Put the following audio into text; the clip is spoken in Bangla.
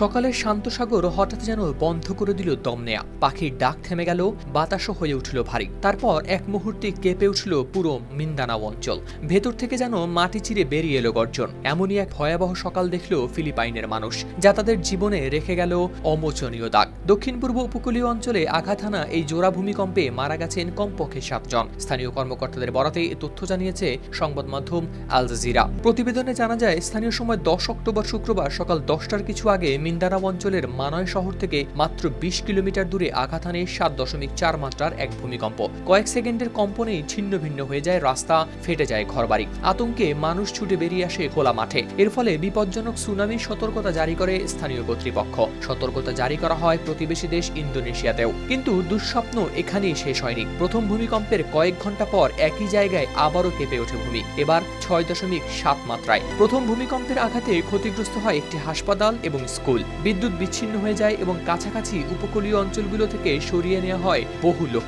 সকালের শান্ত সাগর হঠাৎ যেন বন্ধ করে দিল দম নেয়া। পাখির ডাক থেমে গেল, বাতাসও হয়ে উঠল ভারী। তারপর এক মুহূর্তে কেঁপে উঠল পুরো মিন্দানাও অঞ্চল। ভেতর থেকে যেন মাটি চিরে বেরিয়ে এলো গর্জন। এমনই এক ভয়াবহ সকাল দেখল ফিলিপাইনের মানুষ, যা তাদের জীবনে রেখে গেল অমোচনীয় দাগ। দক্ষিণ পূর্ব উপকূলীয় অঞ্চলে আঘাত হানা এই জোড়া ভূমিকম্পে মারা গেছেন কমপক্ষে 7 জন। স্থানীয় কর্মকর্তাদের বরাতে এ তথ্য জানিয়েছে সংবাদ মাধ্যম আল জাজিরা। প্রতিবেদনে জানা যায়, স্থানীয় সময় 10 অক্টোবর শুক্রবার সকাল 10টার কিছু আগে মিন্দানাও অঞ্চলের মানয় শহর থেকে মাত্র 20 কিলোমিটার দূরে আঘাত হানে 7.4 মাত্রার এক ভূমিকম্প। কয়েক সেকেন্ডের কম্পনেই ছিন্ন ভিন্ন হয়ে যায় রাস্তা, ফেটে যায় ঘরবাড়ি। আতঙ্কে মানুষ ছুটে বেরিয়ে আসে খোলা মাঠে। এর ফলে বিপজ্জনক সুনামির সতর্কতা জারি করে স্থানীয় কর্তৃপক্ষ। সতর্কতা জারি করা হয় প্রতিবেশী দেশ ইন্দোনেশিয়াতেও। কিন্তু দুঃস্বপ্ন এখানেই শেষ হয়নি। প্রথম ভূমিকম্পের কয়েক ঘন্টা পর একই জায়গায় আবারও কেঁপে ওঠে ভূমি, এবার 6.7 মাত্রায়। প্রথম ভূমিকম্পের আঘাতে ক্ষতিগ্রস্ত হয় একটি হাসপাতাল এবং স্কুল। বিদ্যুৎ বিচ্ছিন্ন হয়ে যায় এবং কাছাকাছি উপকূলীয় অঞ্চলগুলো থেকে সরিয়ে নেওয়া হয় বহু লোক।